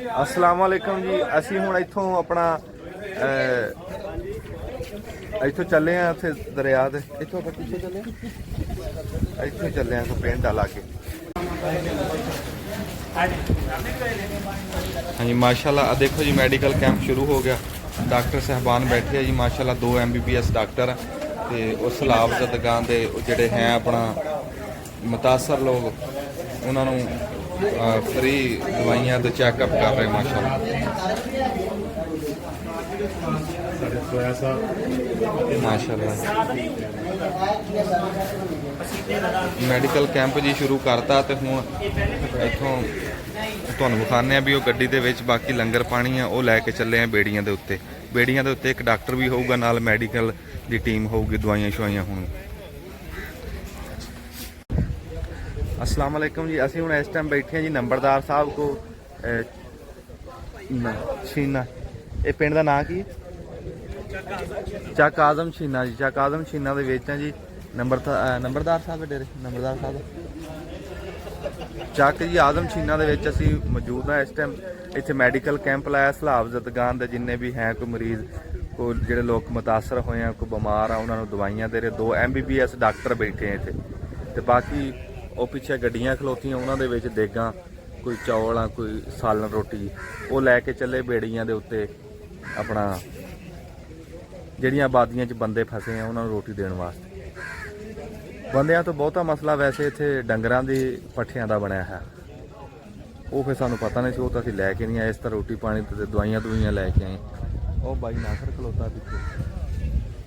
अस्सलाम वालेकुम जी। असी हुण इत्थों अपना इत्थों चले हैं उत्थे दरिया दे इत्थों पिछे चले इत्थों चले हैं पिंड लागे। हाँ जी माशाल्लाह देखो जी मेडिकल कैंप शुरू हो गया। डॉक्टर साहबान बैठे हैं जी माशाल्लाह 2 MBBS डॉक्टर ते उस सलाब जदगां दे जिहड़े हैं अपना मुतासर लोग उन्होंने फ्री दवाइयां तो चैकअप कर रहे माशाल्लाह। माशाल्लाह मैडिकल कैंप जी शुरू करता तो हूँ इतों तुहानूं विखाने भी वो गड्डी दे विच बाकी लंगर पानी है वो लैके चले हैं बेड़ियां दे उत्ते। बेड़ियां दे उत्ते एक डॉक्टर भी होऊगा नाल मैडिकल दी टीम होगी दवाइयां शवाइयां होण। अस्सलाम वालेकुम जी। असी हुण इस टाइम बैठे हैं जी नंबरदार साहब को छीना ये पिंड का नाम की चक आजम छीना जी। चक आजम छीना दे विच हैं जी नंबरदार साहब डेरे नंबरदार साहब चक जी आजम छीना दे विच असी मौजूद हैं इस टाइम। इत्थे मैडिकल कैंप लाया सलाब जदगां दे जिन्ने भी हैं कोई मरीज कोई जिहड़े लोग मुतासर होए हैं कोई बीमार आ उन्होंने दवाइयां दे रहे। 2 MBBS डॉक्टर बैठे हैं इत्थे ते बाकी वो पिछे गड्डियां खलोतियां उन्होंने विच देगां कोई चौल आ कोई सालन रोटी वो लैके चले बेड़ियां दे उत्ते अपना जिहड़ियां आबादियां च बंदे फसे हैं उन्होंने रोटी देने वास्ते। बंदियां तो बहुता मसला वैसे इत्थे डंगरां दी पट्ठियां दा बनया है वो फिर सानूं पता नहीं सी वो तो असीं लैके नहीं आए। इस तरह रोटी पानी ते दवाइयां दुवाइयां लैके आए। वो बाई नासर खलोता पिछे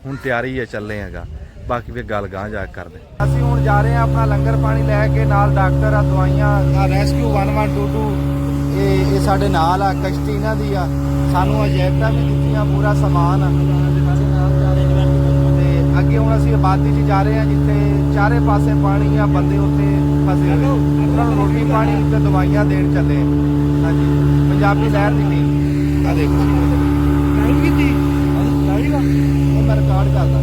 हुण तैयारी है चले हैगा बाकी फिर गल गांह जा करदे। असीं हुण जा रहे हैं अपना लंगर पानी लैके नाल डॉक्टर आ दवाइयां रेस्क्यू 1122 ये साडे नाल आ कश्ती इन्हां दी आ सानूं जैकटां भी दित्तियां पूरा समान आ ते अगे हुण असीं आबादी 'च जा रहे हैं जिथे चारे पासे पानी आ बंदे उत्थे फसे हुए उन्हां नूं रोटी पानी ते दवाइयां देण चले। हाँ जी पंजाबी लहर दी टीम आ देखो मैं रिकॉर्ड करदा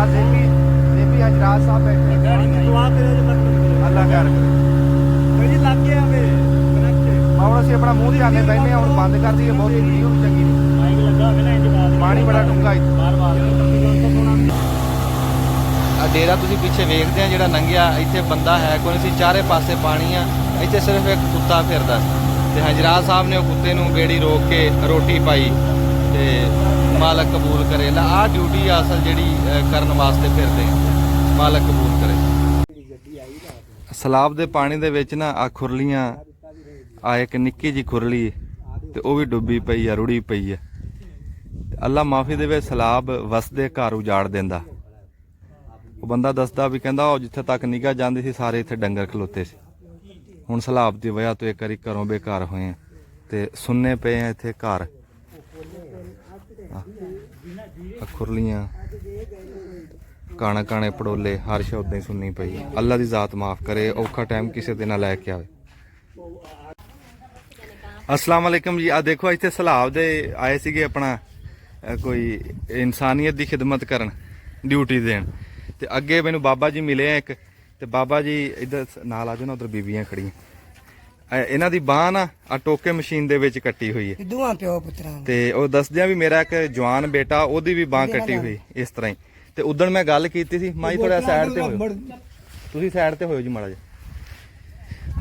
जेपी हजरात साहब बैठे अल्लाह खैर करे। हम अपना मूँह दिखाने बहने हम बंद कर दी बहुत वीडियो भी चंगी पानी बड़ा डूंगा। डेरा तुसीं पिछे वेखदे जिहड़ा लंघिया इत्थे बंदा है कोई नहीं चारे पासे पानी आ इत्थे सिर्फ एक कुत्ता फिरदा ते हजरात साहब ने कुत्ते नूं बेड़ी रोक के रोटी पाई ते मालक कबूल करे ला आ ड्यूटी असल जिहड़ी करन वास्ते फिरदे मालक कबूल करे। सलाब दे पानी दे विच ना आ खुरलियां आ एक निक्की जी खुरली ते वो भी डुब्बी पई है रुड़ी पई है। अल्लाह माफ़ी देवे सलाब वसदे घर उजाड़ देंदा। वो बंदा दसदा भी कहंदा जिथे तक निगाह जाती सी सारे इत्थे डंगर खलोते सी हुण सलाब की वजह तो एक बारी घरों बेकार होए हैं ते सुन्ने पे हैं इत्थे घर खुरलियां काने काने पड़ोले हर शे उदां ही सुननी पई। अल्लाह दी जात माफ़ करे औखा टाइम किसी दे ना लैके आवे। अस्सलाम वालेकुम जी। आ देखो इत्थे सलाब दे आए सीगे अपना कोई इंसानियत दी खिदमत करन ड्यूटी देन ते अगे मैनू बाबा जी मिले एक ते बाबा जी इधर नाल आ जाओ ना उधर बीबियां खड़ियां इन्हां दी बांह ना आ टोके मशीन दे विच कट्टी हुई है दोवां प्यो पुत्तरां ते ओ दसदियां भी मेरा एक जवान बेटा ओदी भी बांह कट्टी हुई इस तरह ही ते उदण मैं गल कीती सी माई थोड़ा साइड ते होयो तुसीं साइड ते होयो जी माड़ा जी।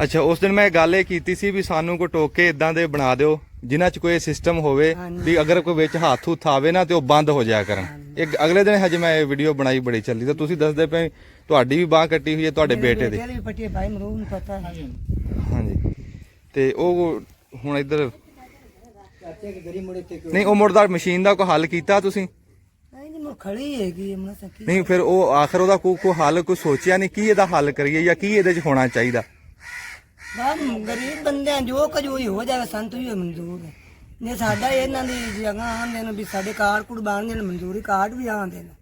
अच्छा उस दिन मैं गल ये कीती सी भी सानू कोई टोके इदां दे बना दिओ जिन्हां च कोई सिस्टम होवे भी अगर कोई विच हत्थ हुत्थ आवे ना ते ओ बंद हो जाया करन। एक अगले दिन हजे मैं वीडियो बनाई बड़ी चली तो तुसीं दसदे पे तुहाडी भी बांह कट्टी हुई है तुहाडे बेटे दी। हाँ जी ते ओ हुण इधर नहीं ओ मुड़दा मशीन दा कोई हल कीता तुसीं नहीं फिर ओ आखिर ओदा कोई हल कोई सोचिया नहीं की एदा हल करिए या की एदे च होना चाहिदा। गरीब बंदे जो कुछ हो जाए संत ही मंजूर है ने साडा इन्हां दी जगह आंदे ने भी साडे कार्ड कुड़ बन जाण मंजूरी कार्ड भी आंदे ने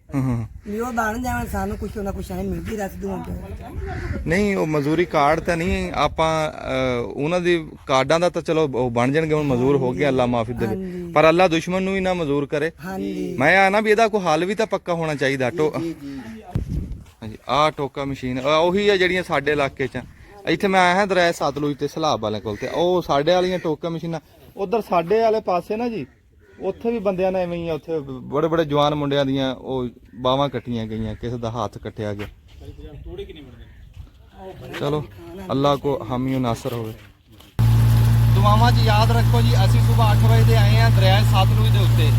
भी वो बन जावन सानू कुछ ना कुछ मिलदी रस दूं नहीं वो मजदूरी कार्ड तो नहीं आपां उन्हां दी कार्डां दा तो चलो बन जाणगे हुण मजदूर हो गया अल्लाह माफी दे पर अल्लाह दुश्मन नूं ही ना मजदूर करे। मैं आना भी एदा कोई हल भी तो पक्का होना चाहिए। आ टोका मशीन ओही है जिहड़ियां साडे इलाके च ਇੱਥੇ ਮੈਂ ਆਇਆ ਹਾਂ ਦਰਿਆ ਸਤਲੁਜ ਤੇ ਸਲਾਬ ਵਾਲੇ ਕੋਲ ਤੇ ਉਹ ਸਾਡੇ ਵਾਲੀਆਂ ਟੋਕਾ ਮਸ਼ੀਨਾਂ ਉਧਰ ਸਾਡੇ ਵਾਲੇ ਪਾਸੇ ਨਾ ਜੀ ਉੱਥੇ ਵੀ ਬੰਦਿਆਂ ਨੇ ਐਵੇਂ ਹੀ ਆ, ਉੱਥੇ ਬੜੇ ਬੜੇ ਜਵਾਨ ਮੁੰਡਿਆਂ ਦੀਆਂ ਉਹ ਬਾਹਾਂ ਕੱਟੀਆਂ ਗਈਆਂ, ਕਿਸੇ ਦਾ ਹੱਥ ਕੱਟਿਆ ਗਿਆ। ਚਲੋ ਅੱਲਾ ਕੋ ਹਾਮੀ ਨਾਸਰ ਹੋਵੇ। ਦੁਆਵਾਂ 'ਚ ਯਾਦ ਰੱਖੋ ਜੀ, ਅਸੀਂ ਸਵੇਰ 8 ਵਜੇ ਦੇ ਆਏ ਆ ਦਰਿਆ ਸਤਲੁਜ ਦੇ ਉੱਤੇ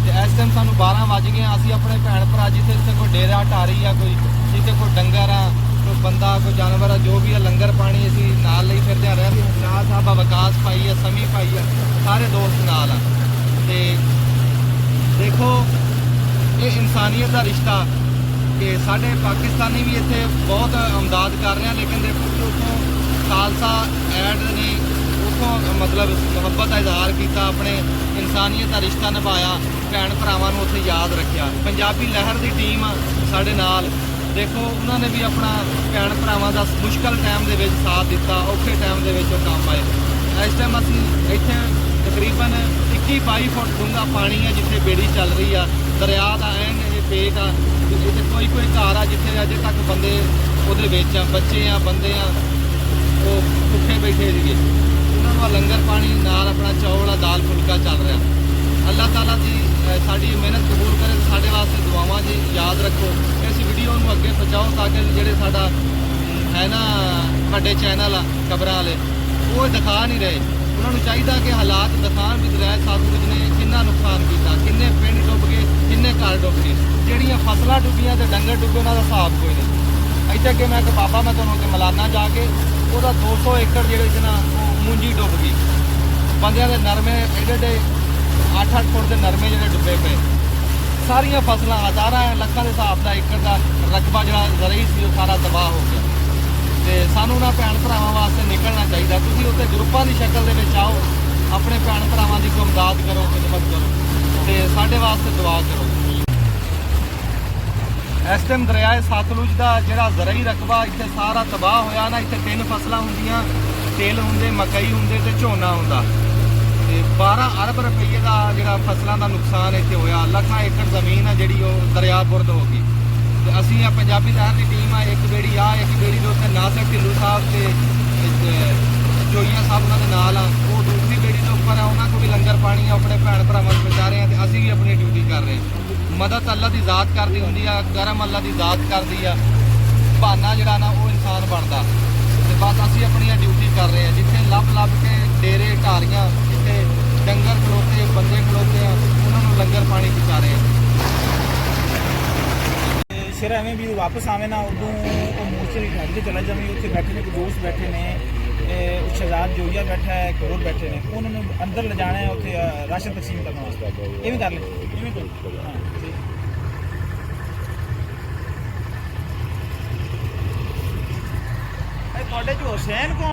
ਤੇ ਇਸ ਟਾਈਮ ਸਾਨੂੰ 12 ਵੱਜ ਗਏ। ਅਸੀਂ ਆਪਣੇ ਭੈਣ ਭਰਾ ਜਿੱਥੇ ਕੋਈ ਡੇਰਾ ਢਾਰੀ ਆ, ਕੋਈ ਜਿੱਥੇ ਕੋਈ ਡੰਗਰ ਆ, ਕੋਈ ਬੰਦਾ, ਕੋਈ ਜਾਨਵਰ ਆ, ਜੋ ਵੀ ਆ, ਲੰਗਰ ਪਾਣੀ ਅਸੀਂ ਨਾਲ ਲਈ ਫਿਰਦੇ ਆ ਰਹੇ ਵੀ ਹਮਸ਼ਾ ਸਾਹਿਬ ਆ, ਵਿਕਾਸ ਭਾਈ ਆ, ਸਮੀ ਭਾਈ ਆ, ਸਾਰੇ ਦੋਸਤ ਨਾਲ ਆ। ਤੇ ਦੇਖੋ ਇਹ ਇਨਸਾਨੀਅਤ ਦਾ ਰਿਸ਼ਤਾ ਕਿ ਸਾਡੇ ਪਾਕਿਸਤਾਨੀ ਵੀ ਇੱਥੇ ਬਹੁਤ ਇਮਦਾਦ ਕਰ ਰਹੇ ਆ, ਲੇਕਿਨ ਦੇਖੋ ਕਿ ਉੱਥੋਂ ਖਾਲਸਾ ਐਡ ਨੇ ਉੱਥੋਂ ਮਤਲਬ ਮੁਹੱਬਤ ਦਾ ਇਜ਼ਹਾਰ ਕੀਤਾ, ਆਪਣੇ ਇਨਸਾਨੀਅਤ ਦਾ ਰਿਸ਼ਤਾ ਨਿਭਾਇਆ, ਭੈਣ ਭਰਾਵਾਂ ਨੂੰ ਉੱਥੇ ਯਾਦ ਰੱਖਿਆ। ਪੰਜਾਬੀ ਲਹਿਰ ਦੀ ਟੀਮ ਆ ਸਾਡੇ ਨਾਲ, ਦੇਖੋ ਉਹਨਾਂ ਨੇ ਵੀ ਆਪਣਾ ਭੈਣ ਭਰਾਵਾਂ ਦਾ ਮੁਸ਼ਕਲ ਟਾਈਮ ਦੇ ਵਿੱਚ ਸਾਥ ਦਿੱਤਾ, ਔਖੇ ਟਾਈਮ ਦੇ ਵਿੱਚ ਉਹ ਕੰਮ ਆਏ। ਇਸ ਟਾਈਮ ਅਸੀਂ ਇੱਥੇ ਤਕਰੀਬਨ 21-22 ਫੁੱਟ ਡੂੰਘਾ ਪਾਣੀ ਆ ਜਿੱਥੇ ਬੇੜੀ ਚੱਲ ਰਹੀ ਆ, ਦਰਿਆ ਦਾ ਐਨ ਇਹ ਪੇਟ ਆ, ਜਿੱਥੇ ਕੋਈ ਘਰ ਆ ਜਿੱਥੇ ਅਜੇ ਤੱਕ ਬੰਦੇ ਉਹਦੇ ਵਿੱਚ ਆ, ਬੱਚੇ ਆ, ਬੰਦੇ ਆ, ਉਹ ਭੁੱਖੇ ਬੈਠੇ ਸੀਗੇ, ਉਹਨਾਂ ਨੂੰ ਲੰਗਰ ਪਾਣੀ ਨਾਲ ਆਪਣਾ ਚੌਲ ਆ, ਦਾਲ ਫੁਲਕਾ ਚੱਲ ਰਿਹਾ। ਅੱਲਾਹ ਤਾਲਾ ਜੀ ਸਾਡੀ ਮਿਹਨਤ ਕਬੂਲ ਕਰੇ, ਸਾਡੇ ਵਾਸਤੇ ਦੁਆਵਾਂ ਜੀ ਯਾਦ ਰੱਖੋ। ਇਸ ਵੀਡੀਓ ਨੂੰ ਅੱਗੇ ਪਹੁੰਚਾਓ ਤਾਂ ਕਿ ਜਿਹੜੇ ਸਾਡਾ ਹੈ ਨਾ ਵੱਡੇ ਚੈਨਲ ਆ ਖਬਰਾਂ ਵਾਲੇ ਉਹ ਦਿਖਾ ਨਹੀਂ ਰਹੇ, ਉਹਨਾਂ ਨੂੰ ਚਾਹੀਦਾ ਕਿ ਹਾਲਾਤ ਦਿਖਾਉਣ ਵੀ ਦਰਿਆ ਸਤਲੁਜ ਨੇ ਕਿੰਨਾ ਨੁਕਸਾਨ ਕੀਤਾ, ਕਿੰਨੇ ਪਿੰਡ ਡੁੱਬ ਗਏ, ਕਿੰਨੇ ਘਰ ਡੁੱਬ ਗਏ, ਜਿਹੜੀਆਂ ਫਸਲਾਂ ਡੁੱਬੀਆਂ ਤੇ ਡੰਗਰ ਡੁੱਬੇ ਉਹਨਾਂ ਦਾ ਹਿਸਾਬ ਕੋਈ ਨਹੀਂ। ਇੱਥੇ ਅੱਗੇ ਮੈਂ ਕਿ ਬਾਬਾ ਮੈਂ ਤੁਹਾਨੂੰ ਕਿ ਮਲਾਨਾ ਜਾ ਕੇ ਉਹਦਾ 200 ਏਕੜ ਜਿਹੜੇ ਸੀ ਨਾ ਮੂੰਜੀ ਡੁੱਬ ਗਈ, ਬੰਦਿਆਂ ਦੇ ਨਰਮੇ ਏਡੇ 8-8 ਫੁੱਟ ਦੇ ਨਰਮੇ ਜਿਹੜੇ ਡੁੱਬੇ ਪਏ, ਸਾਰੀਆਂ ਫਸਲਾਂ ਹਜ਼ਾਰਾਂ ਲੱਖਾਂ ਦੇ ਹਿਸਾਬ ਦਾ ਏਕੜ ਦਾ ਰਕਬਾ ਜਿਹੜਾ ਜ਼ਰਈ ਸੀ ਉਹ ਸਾਰਾ ਤਬਾਹ ਹੋ ਗਿਆ। ਤੇ ਸਾਨੂੰ ਨਾ ਭੈਣ ਭਰਾਵਾਂ ਵਾਸਤੇ ਨਿਕਲਣਾ ਚਾਹੀਦਾ। ਤੁਸੀਂ ਉੱਥੇ ਗਰੁੱਪਾਂ ਦੀ ਸ਼ਕਲ ਦੇ ਵਿੱਚ ਆਓ, ਆਪਣੇ ਭੈਣ ਭਰਾਵਾਂ ਦੀ ਕੋਈ ਮਦਦ ਕਰੋ, ਖਿਦਮਤ ਕਰੋ ਤੇ ਸਾਡੇ ਵਾਸਤੇ ਦੁਆ ਕਰੋ। ਇਸ ਟਾਈਮ ਦਰਿਆ ਸਤਲੁਜ ਦਾ ਜਿਹੜਾ ਜ਼ਰਈ ਰਕਬਾ ਇੱਥੇ ਸਾਰਾ ਤਬਾਹ ਹੋਇਆ ਨਾ, ਇੱਥੇ 3 ਫਸਲਾਂ ਹੁੰਦੀਆਂ, ਤਿਲ ਹੁੰਦੇ, ਮਕਈ ਹੁੰਦੇ ਤੇ ਝੋਨਾ ਹੁੰਦਾ ਤੇ 12 ਅਰਬ ਰੁਪਏ ਦਾ ਜਿਹੜਾ ਫਸਲਾਂ ਦਾ ਨੁਕਸਾਨ ਇੱਥੇ ਹੋਇਆ। ਲੱਖਾਂ ਏਕੜ ਜ਼ਮੀਨ ਆ ਜਿਹੜੀ ਉਹ ਦਰਿਆ ਬੁਰਦ ਹੋ ਗਈ। ਤੇ ਅਸੀਂ ਆ ਪੰਜਾਬੀ ਲਹਿਰ ਦੀ ਟੀਮ ਆ, ਇੱਕ ਬੇੜੀ ਦੇ ਉੱਤੇ ਨਾਸਿਰ ਢਿੱਲੋਂ ਸਾਹਿਬ ਤੇ ਜੋਈਆਂ ਸਾਹਿਬ ਉਹਨਾਂ ਦੇ ਨਾਲ ਆ, ਉਹ ਦੂਸਰੀ ਬੇੜੀ ਦੇ ਉੱਪਰ ਆ, ਉਹਨਾਂ ਕੋਲ ਵੀ ਲੰਗਰ ਪਾਣੀ ਆਪਣੇ ਭੈਣ ਭਰਾਵਾਂ ਨੂੰ ਪਹੁੰਚਾ ਰਹੇ ਆ ਤੇ ਅਸੀਂ ਵੀ ਆਪਣੀ ਡਿਊਟੀ ਕਰ ਰਹੇ ਹਾਂ। ਮਦਦ ਅੱਲਾ ਦੀ ਜ਼ਾਤ ਕਰਦੀ ਹੁੰਦੀ ਆ, ਕਰਮ ਅੱਲਾ ਦੀ ਜ਼ਾਤ ਕਰਦੀ ਆ, ਬਹਾਨਾ ਜਿਹੜਾ ਨਾ ਉਹ ਇਨਸਾਨ ਬਣਦਾ ਤੇ ਬਸ ਅਸੀਂ ਆਪਣੀਆਂ ਡਿਊਟੀ ਕਰ ਰਹੇ ਹਾਂ। ਜਿੱਥੇ ਲੱਭ ਕੇ ਡੇਰੇ ਢਾਰੀਆਂ, ਜਿੱਥੇ ਡੰਗਰ ਖਲੋਤੇ, ਬੰਦੇ ਖਲੋਤੇ ਆ, ਉਹਨਾਂ ਨੂੰ ਲੰਗਰ ਪਾਣੀ ਪਹੁੰਚਾ ਰਹੇ ਆ। ਫਿਰ ਐਵੇਂ ਵੀ ਵਾਪਸ ਆਵੇ ਨਾ ਉਦੋਂ ਉਹ ਮੋਰਚੇ ਛੱਡ ਕੇ ਚਲਾ ਜਾਵੇ। ਉੱਥੇ ਬੈਠੇ ਨੇ, ਕੋਈ ਦੋਸਤ ਬੈਠੇ ਨੇ, ਸ਼ਹਜ਼ਾਦ ਜੋਈਆ ਬੈਠਾ ਹੈ, ਇੱਕ ਹੋਰ ਬੈਠੇ ਨੇ, ਉਹਨਾਂ ਨੂੰ ਅੰਦਰ ਲਿਜਾਣਾ ਹੈ ਉੱਥੇ ਰਾਸ਼ਨ ਤਕਸੀਮ ਕਰਨ ਵਾਸਤੇ। ਇਹ ਵੀ ਕਰ ਲੈ, ਇਵੇਂ ਕਰੋ। ਹਾਂ ਤੁਹਾਡੇ ਚ ਹੁਸੈਨ ਕੌਣ?